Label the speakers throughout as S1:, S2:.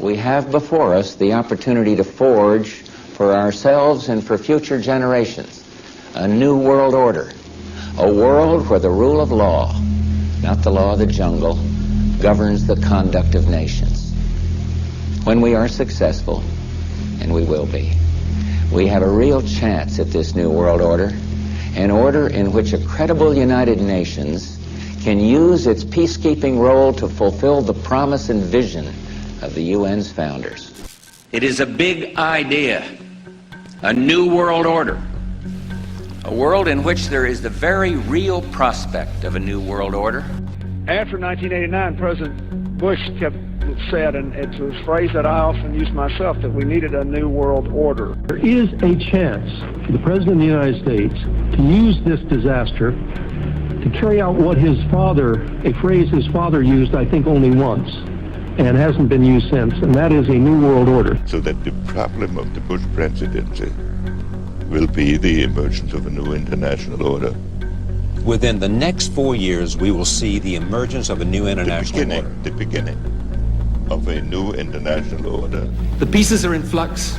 S1: we have before us the opportunity to forge for ourselves and for future generations a new world order, a world where the rule of law, not the law of the jungle, governs the conduct of nations. When we are successful, and we will be, we have a real chance at this new world order, an order in which a credible United Nations can use its peacekeeping role to fulfill the promise and vision of the UN's founders.
S2: It is a big idea, a new world order, a world in which there is the very real prospect of a new world order.
S3: After 1989, President Bush said, and it's a phrase that I often use myself, that we needed a new world order.
S4: There is a chance for the President of the United States to use this disaster to carry out what his father, a phrase his father used, I think, only once, and hasn't been used since, and that is a new world order.
S5: So that the problem of the Bush presidency will be the emergence of a new international order.
S6: Within the next 4 years, we will see the emergence of a new international order.
S5: The beginning of a new international order.
S7: The pieces are in flux.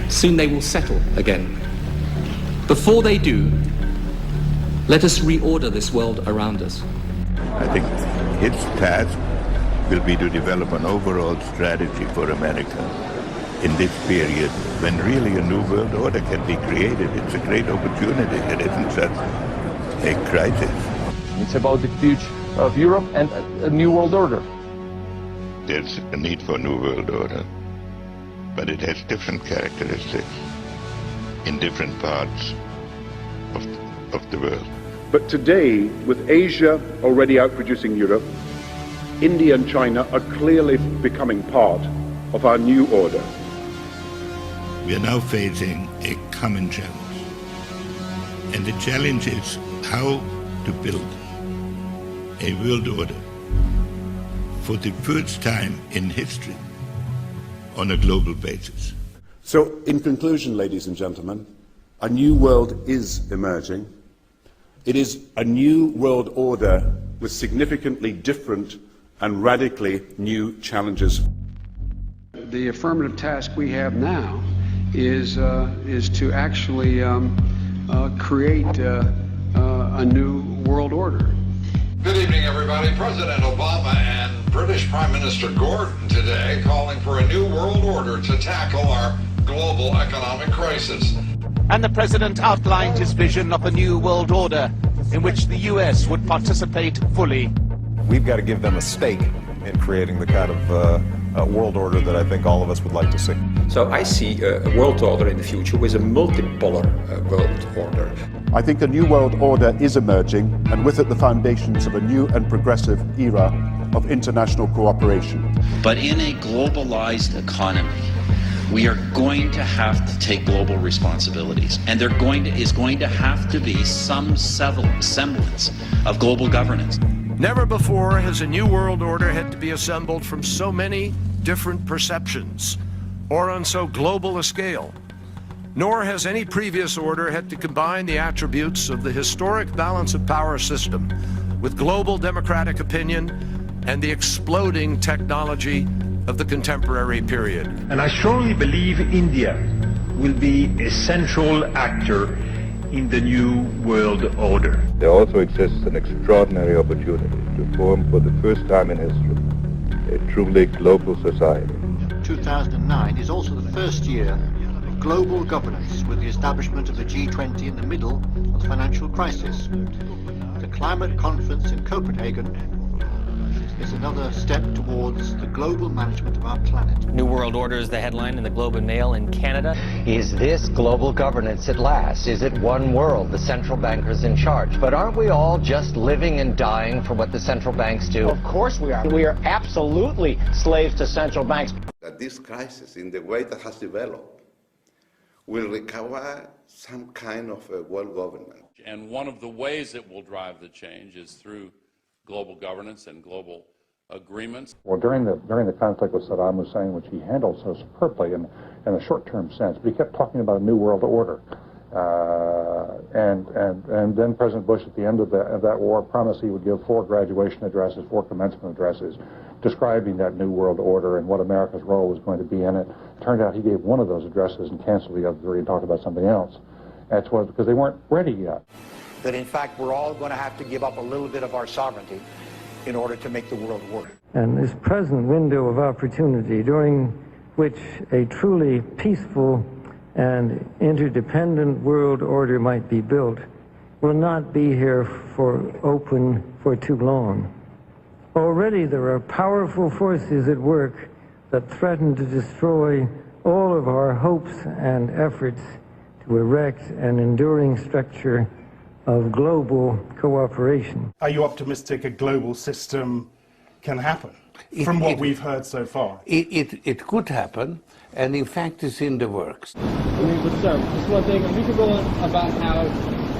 S7: Soon they will settle again. Before they do, let us reorder this world around us.
S5: I think its task will be to develop an overall strategy for America in this period when really a new world order can be created. It's a great opportunity. It isn't just a crisis.
S8: It's about the future of Europe and a new world order.
S5: There's a need for a new world order, but it has different characteristics in different parts of the world.
S9: But today, with Asia already outproducing Europe, India and China are clearly becoming part of our new order.
S5: We are now facing a common challenge. And the challenge is how to build a world order for the first time in history on a global basis.
S9: So, in conclusion, ladies and gentlemen, a new world is emerging. It is a new world order with significantly different and radically new challenges.
S10: The affirmative task we have now is to actually create a new world order.
S11: Good evening, everybody. President Obama and British Prime Minister Gordon today calling for a new world order to tackle our global economic crisis.
S12: And the president outlined his vision of a new world order in which the U.S. would participate fully.
S13: We've got to give them a stake in creating the kind of world order that I think all of us would like to see.
S14: So I see a world order in the future with a multipolar world order.
S15: I think a new world order is emerging, and with it the foundations of a new and progressive era of international cooperation.
S16: But in a globalized economy, we are going to have to take global responsibilities, and there is going to have to be some semblance of global governance.
S17: Never before has a new world order had to be assembled from so many different perceptions or on so global a scale. Nor has any previous order had to combine the attributes of the historic balance of power system with global democratic opinion and the exploding technology of the contemporary period.
S18: And I strongly believe India will be a central actor in the new world order.
S5: There also exists an extraordinary opportunity to form for the first time in history a truly global society.
S19: 2009 is also the first year of global governance with the establishment of the G20 in the middle of the financial crisis. The climate conference in Copenhagen is another step towards the global management of our planet.
S20: New World Order is the headline in the Globe and Mail in Canada.
S3: Is this global governance at last? Is it one world, the central bankers in charge? But aren't we all just living and dying for what the central banks do?
S6: Of course we are. We are absolutely slaves to central banks.
S2: That this crisis, in the way that has developed, will require some kind of a world government.
S4: And one of the ways it will drive the change is through global governance and global agreements.
S7: Well, during the conflict with Saddam Hussein, which he handled so superbly in a short-term sense, but he kept talking about a new world order. And then President Bush, at the end of that war, promised he would give 4 graduation addresses, 4 commencement addresses
S21: describing that New World Order and what America's role was going to be in it. Turned out he gave one of those addresses and canceled the other three and talked about something else. That's what, because they weren't ready yet.
S22: That in fact we're all going to have to give up a little bit of our sovereignty in order to make the world work.
S23: And this present window of opportunity during which a truly peaceful and interdependent world order might be built will not be here for too long. Already there are powerful forces at work that threaten to destroy all of our hopes and efforts to erect an enduring structure of global cooperation.
S24: Are you optimistic a global system can happen from what we've heard so far?
S25: It could happen, and in fact it's in the works.
S26: I mean, but sir, just one thing, we could go on about how,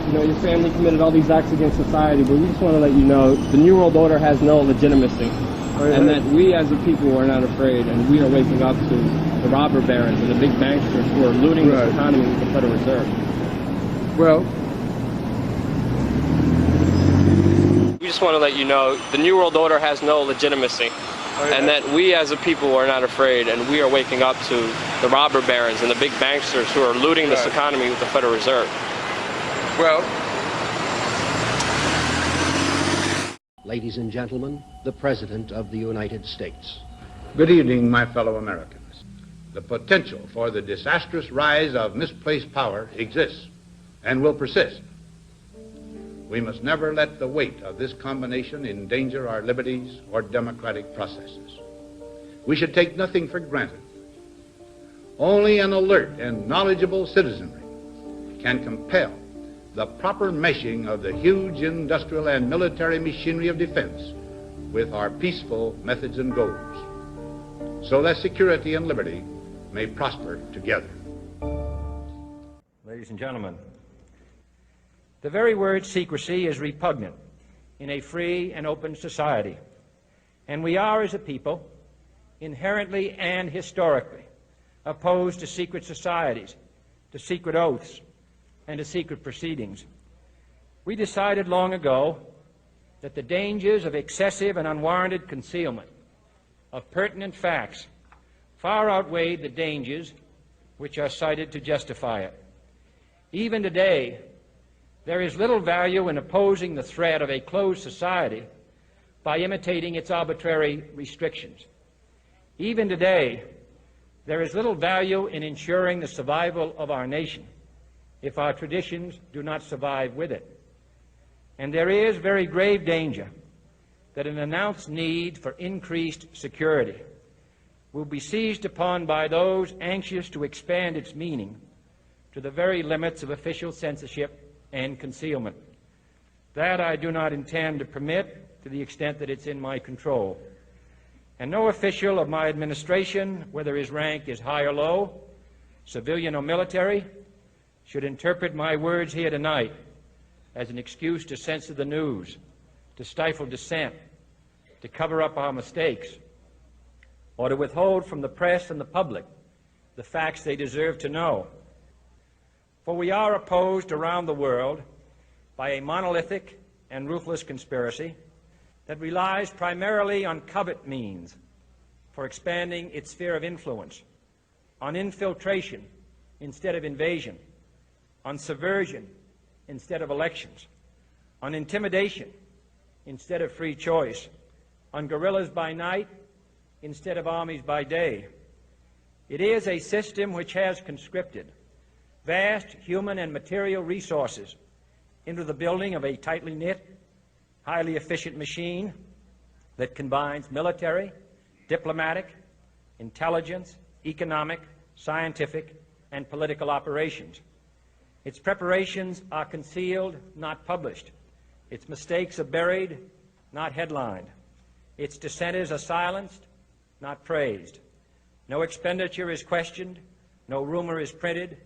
S26: you know, your family committed all these acts against society, but we just want to let you know the New World Order has no legitimacy, and that we as a people are not afraid, and we are waking up to the robber barons and the big banksters who are looting this economy with the Federal Reserve. Well, we just want to let you know the New World Order has no legitimacy, and that we as a people are not afraid, and we are waking up to the robber barons and the big banksters who are looting this economy with the Federal Reserve.
S24: Well,
S27: ladies and gentlemen, the President of the United States.
S28: Good evening, my fellow Americans. The potential for the disastrous rise of misplaced power exists and will persist. We must never let the weight of this combination endanger our liberties or democratic processes. We should take nothing for granted. Only an alert and knowledgeable citizenry can compel the proper meshing of the huge industrial and military machinery of defense with our peaceful methods and goals, so that security and liberty may prosper together.
S29: Ladies and gentlemen, the very word secrecy is repugnant in a free and open society, and we are, as a people, inherently and historically opposed to secret societies, to secret oaths, and to secret proceedings. We decided long ago that the dangers of excessive and unwarranted concealment of pertinent facts far outweighed the dangers which are cited to justify it. Even today, there is little value in opposing the threat of a closed society by imitating its arbitrary restrictions. Even today, there is little value in ensuring the survival of our nation if our traditions do not survive with it. And there is very grave danger that an announced need for increased security will be seized upon by those anxious to expand its meaning to the very limits of official censorship and concealment. That I do not intend to permit to the extent that it's in my control. And no official of my administration, whether his rank is high or low, civilian or military, should interpret my words here tonight as an excuse to censor the news, to stifle dissent, to cover up our mistakes, or to withhold from the press and the public the facts they deserve to know. For we are opposed around the world by a monolithic and ruthless conspiracy that relies primarily on covert means for expanding its sphere of influence, on infiltration instead of invasion, on subversion instead of elections, on intimidation instead of free choice, on guerrillas by night instead of armies by day. It is a system which has conscripted vast human and material resources into the building of a tightly knit, highly efficient machine that combines military, diplomatic, intelligence, economic, scientific, and political operations. Its preparations are concealed, not published. Its mistakes are buried, not headlined. Its dissenters are silenced, not praised. No expenditure is questioned, no rumor is printed,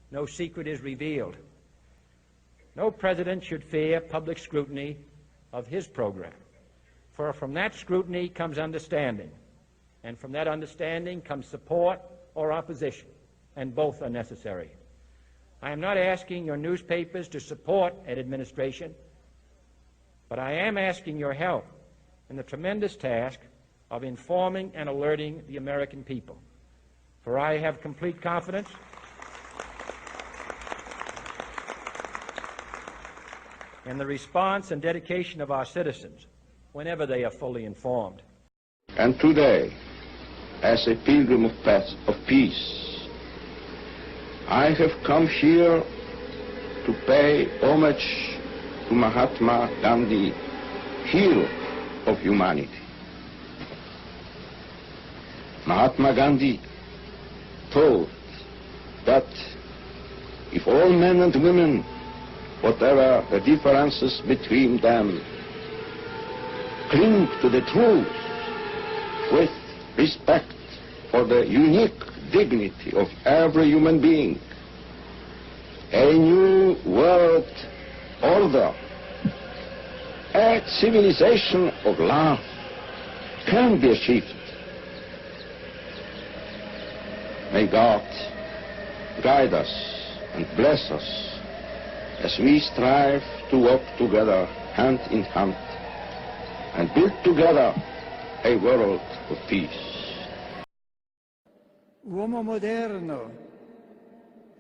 S29: no secret is revealed. No president should fear public scrutiny of his program, for from that scrutiny comes understanding, and from that understanding comes support or opposition, and both are necessary. I am not asking your newspapers to support an administration, but I am asking your help in the tremendous task of informing and alerting the American people. For I have complete confidence in the response and dedication of our citizens whenever they are fully informed.
S1: And today, as a pilgrim of peace, I have come here to pay homage to Mahatma Gandhi, hero of humanity. Mahatma Gandhi taught that if all men and women, whatever the differences between them, cling to the truth with respect for the unique dignity of every human being, a new world order, a civilization of love can be achieved. May God guide us and bless us as we strive to walk together hand in hand and build together a world of peace.
S8: Uomo moderno,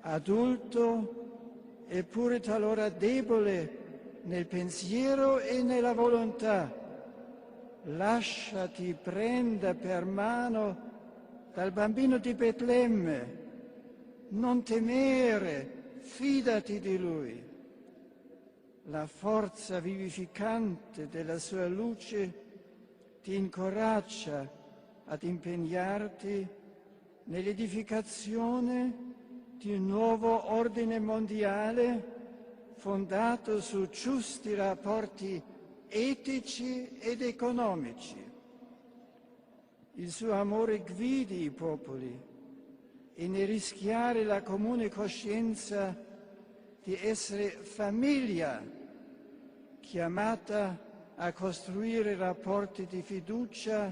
S8: adulto, eppure talora debole nel pensiero e nella volontà, lasciati prenda per mano dal bambino di Betlemme, non temere, fidati di lui. La forza vivificante della sua luce ti incoraggia ad impegnarti nell'edificazione di un nuovo ordine mondiale fondato su giusti rapporti etici ed economici. Il suo amore guidi i popoli e ne rischiare la comune coscienza di essere famiglia chiamata a costruire rapporti di fiducia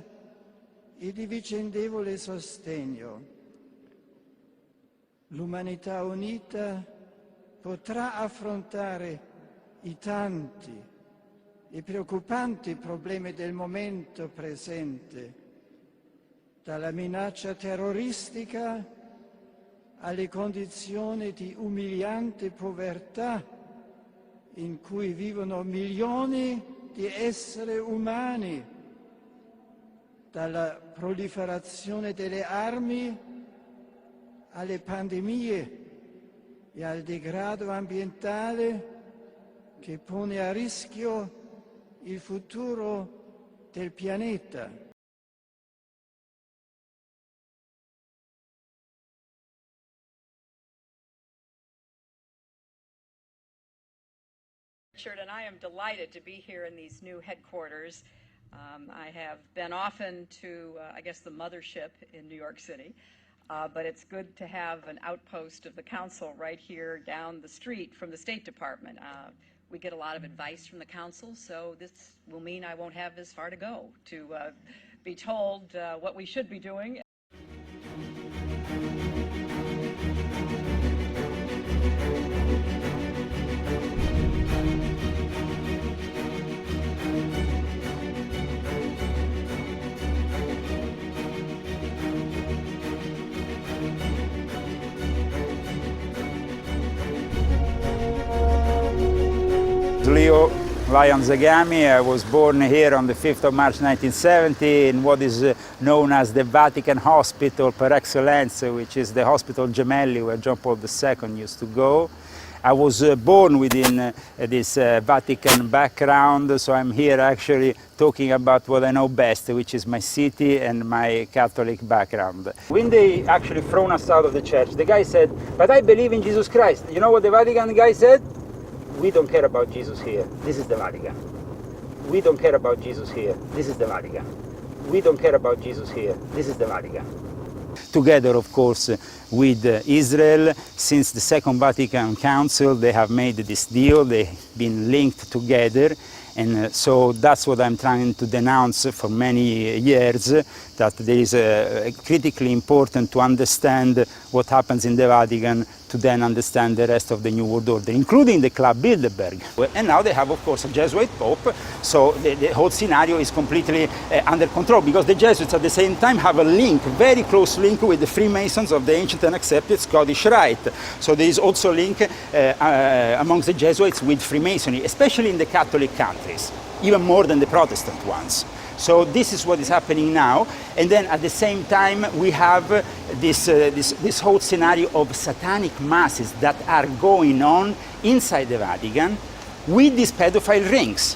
S8: e di vicendevole sostegno. L'umanità unita potrà affrontare i tanti e preoccupanti problemi del momento presente, dalla minaccia terroristica alle condizioni di umiliante povertà in cui vivono milioni di esseri umani, dalla proliferazione delle armi alle pandemie e al degrado ambientale che pone a rischio il futuro del pianeta.
S9: And I am delighted to be here in these new headquarters. I have been often to, I guess, the mothership in New York City, but it's good to have an outpost of the council right here down the street from the State Department. We get a lot of advice from the council, so this will mean I won't have as far to go to be told what we should be doing.
S10: Leo Lion Zagami. I was born here on the 5th of March 1970 in what is known as the Vatican Hospital par excellence, which is the Hospital Gemelli where John Paul II used to go. I was born within this Vatican background, so I'm here actually talking about what I know best, which is my city and my Catholic background. When they actually thrown us out of the church, the guy said, "But I believe in Jesus Christ." You know what the Vatican guy said? "We don't care about Jesus here. This is the Vatican. We don't care about Jesus here. This is the Vatican. We don't care about Jesus here. This is the Vatican." Together, of course, with Israel, since the Second Vatican Council, they have made this deal. They've been linked together, And so that's what I'm trying to denounce for many years, that there is critically important to understand what happens in the Vatican to then understand the rest of the New World Order, including the Club Bilderberg. And now they have, of course, a Jesuit Pope, so the whole scenario is completely under control, because the Jesuits at the same time have a link, very close link with the Freemasons of the ancient and accepted Scottish Rite. So there is also a link amongst the Jesuits with Freemasonry, especially in the Catholic countries, even more than the Protestant ones. So this is what is happening now, and then at the same time we have this whole scenario of satanic masses that are going on inside the Vatican with these pedophile rings.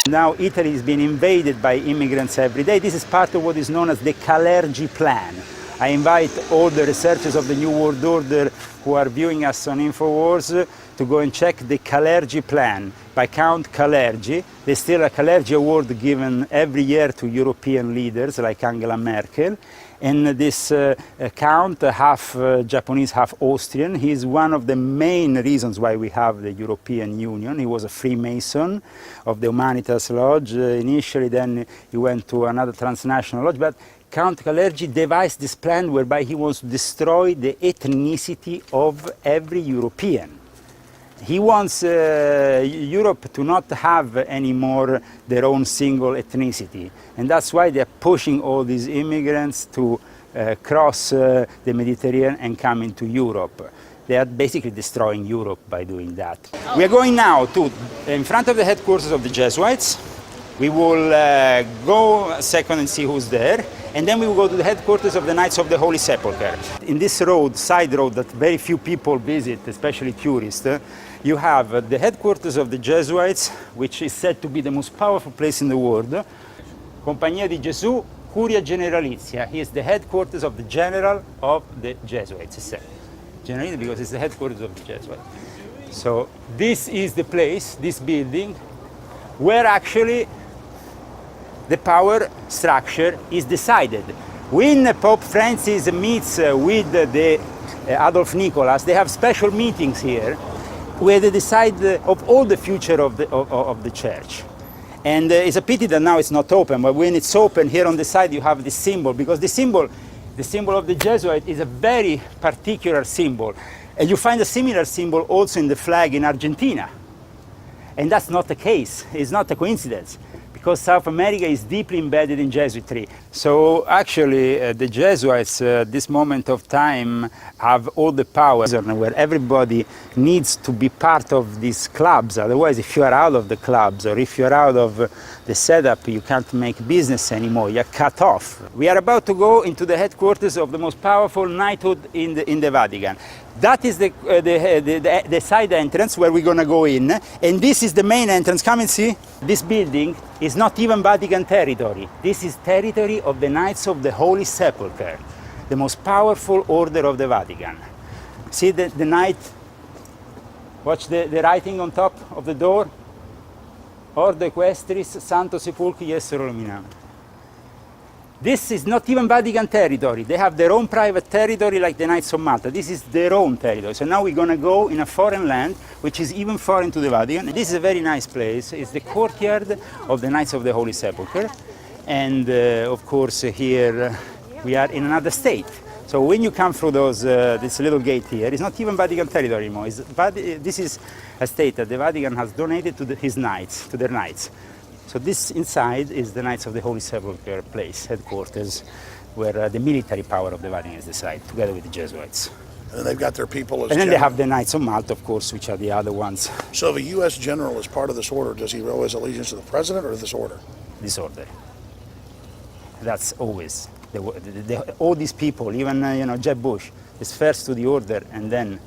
S10: Now Italy is being invaded by immigrants every day. This is part of what is known as the Calergi Plan. I invite all the researchers of the New World Order who are viewing us on InfoWars to go and check the Calergi Plan by Count Calergi. There's still a Calergi Award given every year to European leaders like Angela Merkel. And this Count, half Japanese, half Austrian, he's one of the main reasons why we have the European Union. He was a Freemason of the Humanitas Lodge initially, then he went to another transnational lodge. But Count Calergi devised this plan whereby he wants to destroy the ethnicity of every European. He wants Europe to not have anymore their own single ethnicity. And that's why they're pushing all these immigrants to cross the Mediterranean and come into Europe. They are basically destroying Europe by doing that. We are going now in front of the headquarters of the Jesuits. We will go a second and see who's there. And then we will go to the headquarters of the Knights of the Holy Sepulchre. In this road, side road that very few people visit, especially tourists, you have the headquarters of the Jesuits, which is said to be the most powerful place in the world. Compagnia di Gesù, Curia Generalizia. He is the headquarters of the general of the Jesuits, it's said. Generally, because it's the headquarters of the Jesuits. So this is the place, this building, where actually the power structure is decided. When Pope Francis meets with the Adolf Nicholas, they have special meetings here where they decide of all the future of the church. And it's a pity that now it's not open, but when it's open, here on the side you have this symbol, because the symbol of the Jesuit is a very particular symbol. And you find a similar symbol also in the flag in Argentina. And that's not the case, it's not a coincidence, because South America is deeply embedded in Jesuitry. So actually the Jesuits at this moment of time have all the power, where everybody needs to be part of these clubs. Otherwise, if you are out of the clubs or if you're out of the setup, you can't make business anymore, you're cut off. We are about to go into the headquarters of the most powerful knighthood in the Vatican. That is the side entrance where we're going to go in, and this is the main entrance. Come and see. This building is not even Vatican territory. This is territory of the Knights of the Holy Sepulchre, the most powerful order of the Vatican. See the knight? Watch the writing on top of the door. Ordo Equestris Santo Sepulchri Essere Luminam. This is not even Vatican territory. They have their own private territory like the Knights of Malta. This is their own territory. So now we're going to go in a foreign land, which is even foreign to the Vatican. This is a very nice place. It's the courtyard of the Knights of the Holy Sepulchre. And of course here we are in another state. So when you come through this little gate here, it's not even Vatican territory anymore. This is a state that the Vatican has donated to his knights, to their knights. So this inside is the Knights of the Holy Sepulchre place, headquarters, where the military power of the Vatican is decided, together with the Jesuits.
S5: And they've got their people as
S10: And then
S5: general.
S10: they have the Knights of Malta, of course, which are the other ones.
S5: So if a U.S. general is part of this order, does he owe his allegiance to the president or this order?
S10: This order. That's always. All these people, even Jeb Bush, is first to the order and then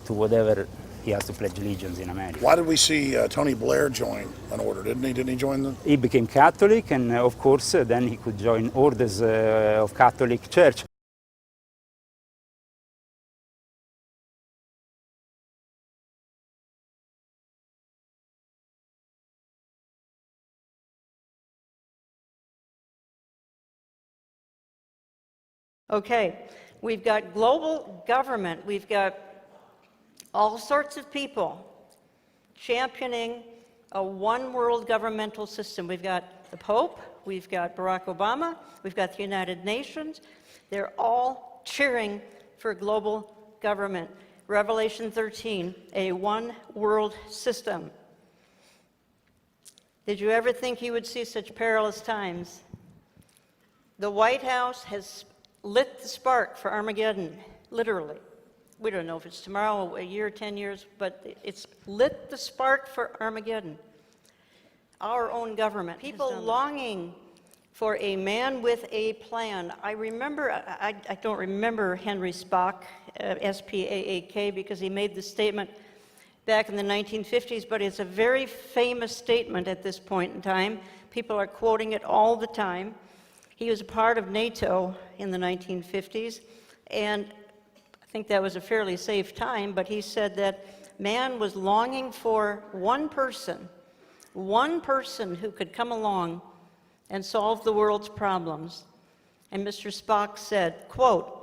S10: to whatever he has to pledge allegiance in America.
S5: Why did we see Tony Blair join an order? Didn't he join them?
S10: He became Catholic, and of course then he could join orders of Catholic Church.
S11: Okay, we've got global government, we've got all sorts of people championing a one-world governmental system. We've got the Pope, we've got Barack Obama, we've got the United Nations. They're all cheering for global government. Revelation 13, a one-world system. Did you ever think you would see such perilous times? The White House has lit the spark for Armageddon, literally. We don't know if it's tomorrow, a year, 10 years, but it's lit the spark for Armageddon. Our own government. People longing for a man with a plan. I remember, I don't remember Henry Spaak, S-P-A-A-K, because he made the statement back in the 1950s, but it's a very famous statement at this point in time. People are quoting it all the time. He was a part of NATO in the 1950s, and I think that was a fairly safe time, but he said that man was longing for one person who could come along and solve the world's problems. And Mr. Spaak said, quote,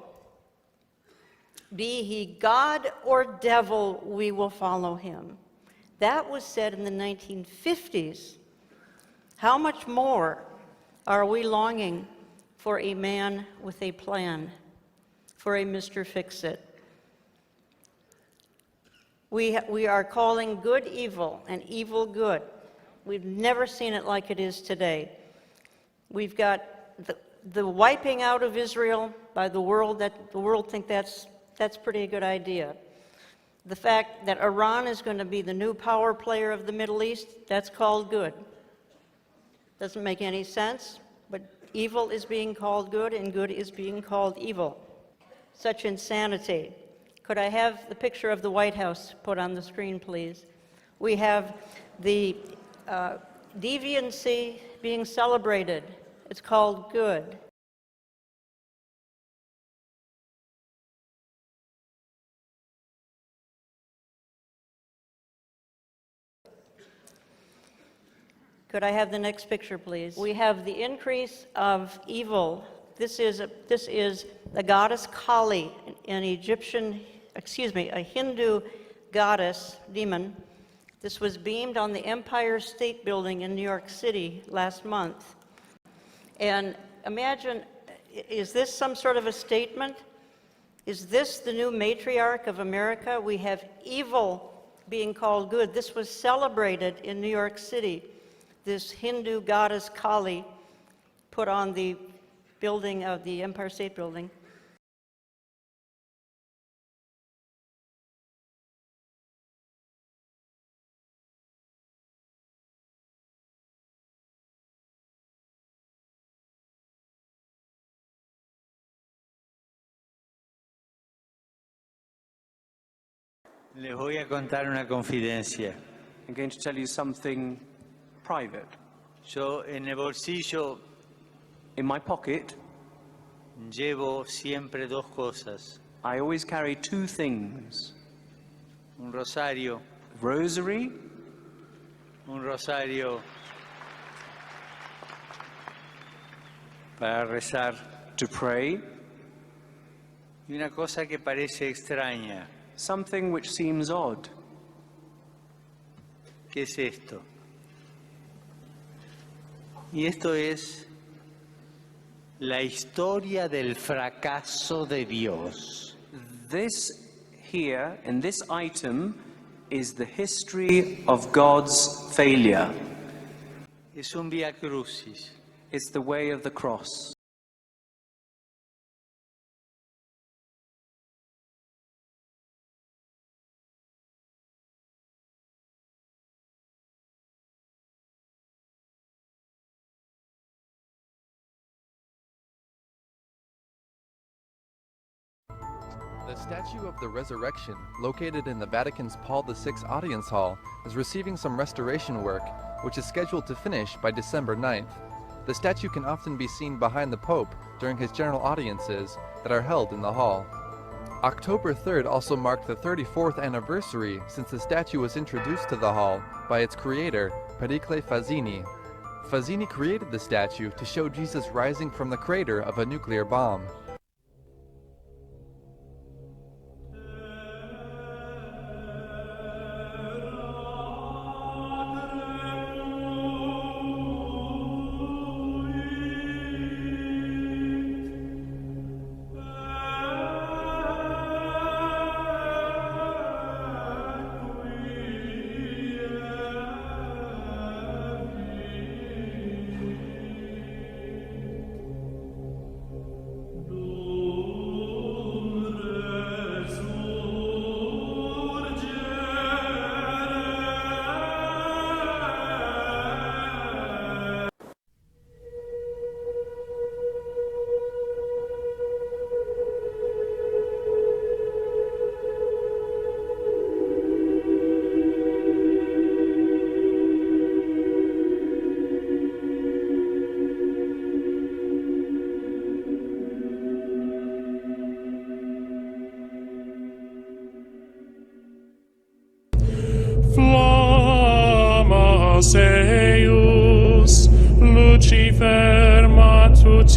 S11: "Be he God or devil, we will follow him." That was said in the 1950s. How much more are we longing for a man with a plan, for a Mr. Fix-It? We are calling good evil and evil good. We've never seen it like it is today. We've got the wiping out of Israel by the world, that the world think that's pretty good idea. The fact that Iran is going to be the new power player of the Middle East, that's called good. Doesn't make any sense, but evil is being called good and good is being called evil. Such insanity. Could I have the picture of the White House put on the screen, please? We have the deviancy being celebrated. It's called good. Could I have the next picture, please? We have the increase of evil. This is the goddess Kali, an a Hindu goddess, demon. This was beamed on the Empire State Building in New York City last month. And imagine, is this some sort of a statement? Is this the new matriarch of America? We have evil being called good. This was celebrated in New York City. This Hindu goddess Kali put on the building of the Empire State Building.
S12: Les voy a contar una confidencia.
S26: I'm going to tell you something private.
S12: Yo en el bolsillo
S26: in my pocket
S12: llevo siempre dos cosas.
S26: I always carry two things.
S12: Un rosario.
S26: Rosary.
S12: Un rosario para rezar.
S26: To pray.
S12: Y una cosa que parece extraña.
S26: Something which seems odd.
S12: ¿Qué es esto? Y esto es la historia del fracaso de Dios.
S26: This here, in this item, is the history of God's failure.
S12: Es un vía crucis.
S26: It's the way of the cross.
S13: The statue of the Resurrection, located in the Vatican's Paul VI Audience Hall, is receiving some restoration work, which is scheduled to finish by December 9th. The statue can often be seen behind the Pope during his general audiences that are held in the hall. October 3rd also marked the 34th anniversary since the statue was introduced to the hall by its creator, Pericle Fazzini. Fazzini created the statue to show Jesus rising from the crater of a nuclear bomb.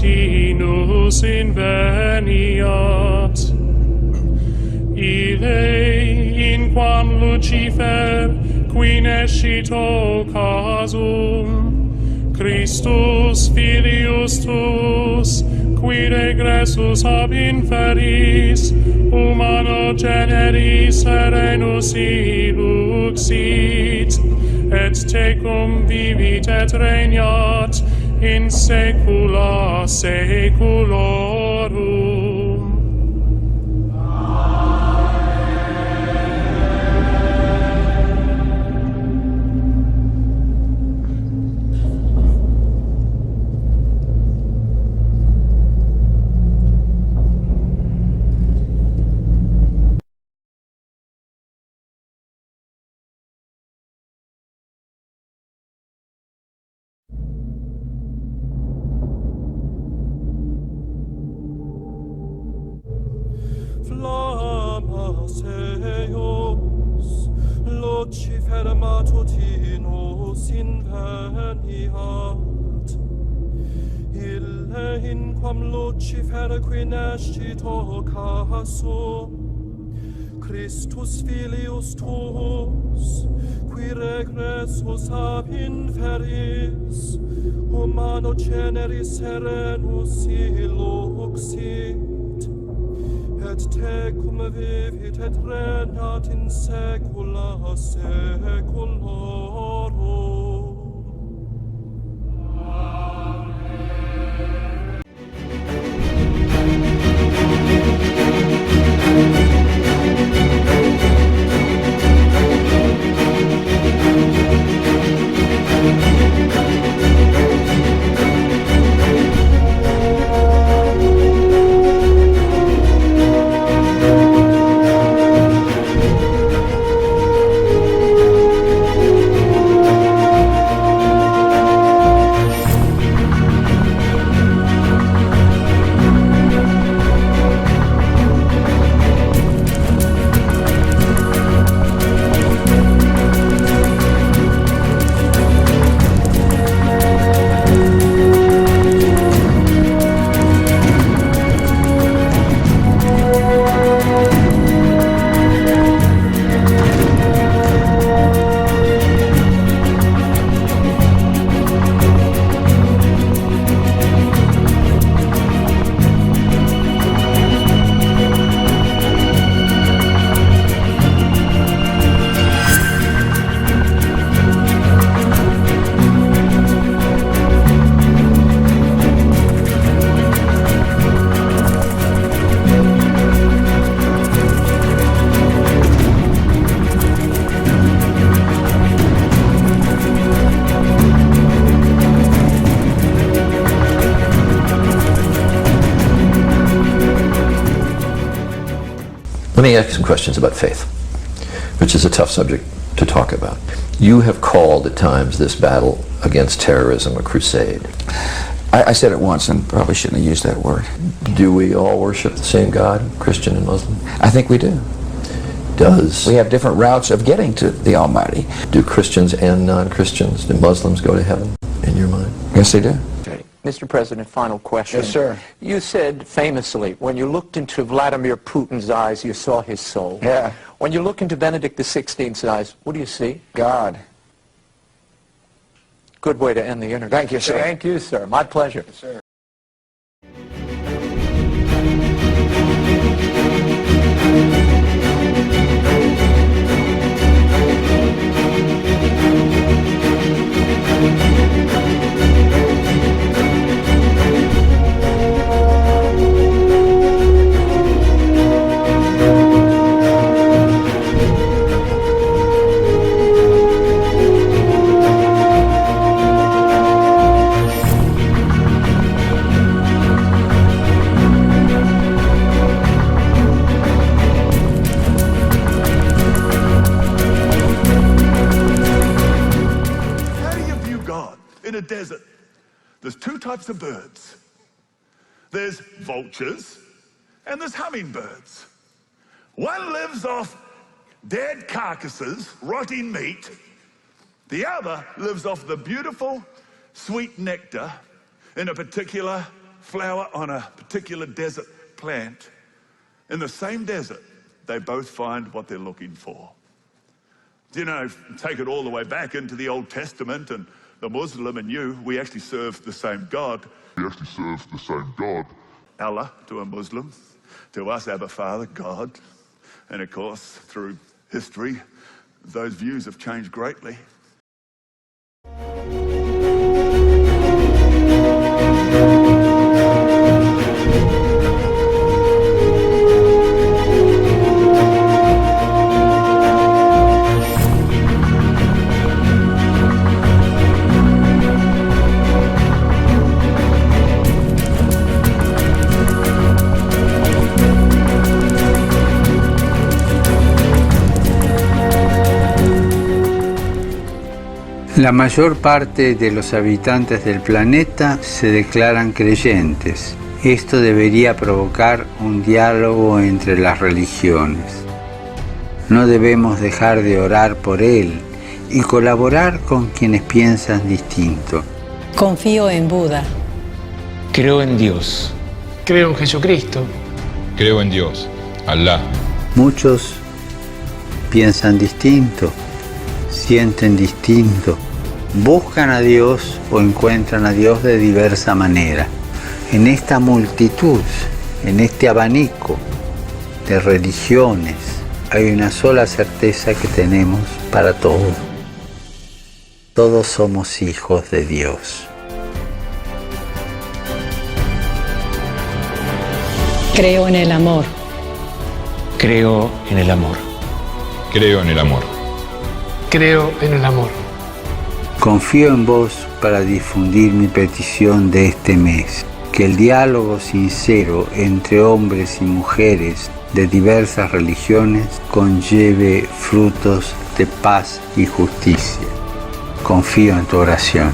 S3: matinus inveniat. Ille in quam Lucifer qui nescito casum, Christus filius tuus, qui regressus ab inferis, humano generis serenus iluxit, et tecum vivit et regnat in saecula saeculorum.
S6: Flammas eius, Lucifer matutinus inveniat. Ille in quam Lucifer qui nescito casum, Christus filius tuus, qui regressus ab inferis, humano generis serenus iluxit, et tecum vivit et regnat in saecula saeculorum.
S14: Let me ask you some questions about faith, which is a tough subject to talk about. You have called at times this battle against terrorism a crusade.
S15: I said it once and probably shouldn't have used that word.
S14: Do we all worship the same God, Christian and Muslim?
S15: I think we do. We have different routes of getting to the Almighty.
S14: Do Christians and non-Christians, do Muslims go to heaven, in your mind?
S15: Yes, they do.
S16: Mr. President, final question.
S14: Yes, sir.
S16: You said famously, when you looked into Vladimir Putin's eyes, you saw his soul.
S15: Yeah.
S16: When you look into Benedict XVI's eyes, what do you see?
S15: God.
S16: Good way to end the interview.
S15: Thank you, sir.
S16: Thank you, sir. My pleasure.
S15: Yes, sir.
S17: Desert. There's two types of birds. There's vultures and there's hummingbirds. One lives off dead carcasses, rotting meat. The other lives off the beautiful, sweet nectar in a particular flower on a particular desert plant, in the same desert, they both find what they're looking for. You know, take it all the way back into the Old Testament, and the Muslim and you, we actually serve the same God. Allah to a Muslim, to us Abba Father, God. And of course, through history, those views have changed greatly.
S25: La mayor parte de los habitantes del planeta se declaran creyentes. Esto debería provocar un diálogo entre las religiones. No debemos dejar de orar por él y colaborar con quienes piensan distinto.
S2: Confío en Buda.
S4: Creo en Dios.
S7: Creo en Jesucristo.
S4: Creo en Dios, Alá.
S25: Muchos piensan distinto, sienten distinto, buscan a Dios o encuentran a Dios de diversa manera. En esta multitud, en este abanico de religiones, hay una sola certeza que tenemos para todos. Todos somos hijos de Dios.
S2: Creo en el amor.
S4: Creo en el amor. Creo en el amor.
S7: Creo en el amor.
S25: Confío en vos para difundir mi petición de este mes, que el diálogo sincero entre hombres y mujeres de diversas religiones conlleve frutos de paz y justicia. Confío en tu oración.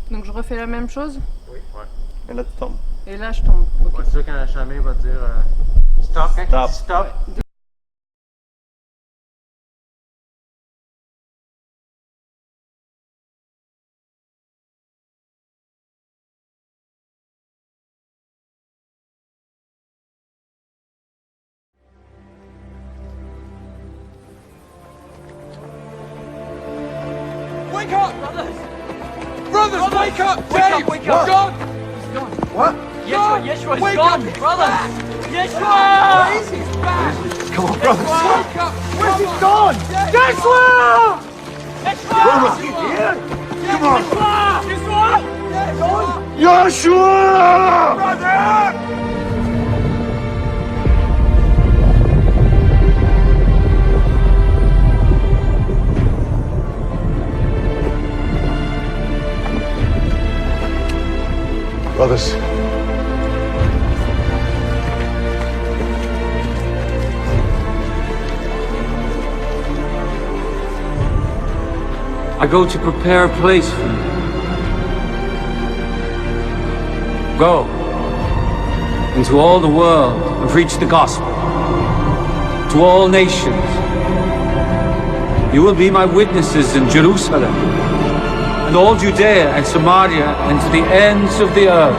S18: Donc je refais la même chose?
S19: Oui, ouais. Et là, tu tombes.
S18: Et là, je tombe. Okay.
S19: Ouais, c'est sûr quand la chamée va te dire stop. Stop. Stop.
S6: Wake up! Brothers, wake up! Dave!
S19: Wake up!
S6: God!
S19: He's gone. What?
S6: Yeshua's wake
S19: gone!
S6: Up.
S19: Brothers!
S6: Yeshua! Where is he? He's back!
S19: Come on, brothers!
S6: Wake up!
S19: Where's he gone?
S6: Yeshua! Yeshua!
S19: Brothers, he's here! Come on!
S6: Yeshua! Yeshua!
S19: Yeshua!
S6: Brother!
S19: Brothers.
S4: I go to prepare a place for you. Go into all the world and preach the gospel to all nations. You will be my witnesses in Jerusalem and all Judea and Samaria and to the ends of the earth.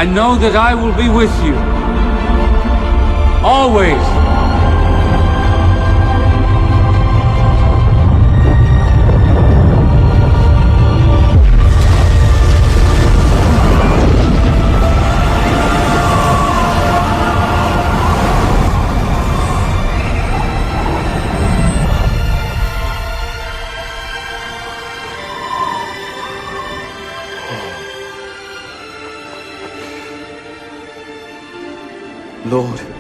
S4: I know that I will be with you. Always.
S1: Lord.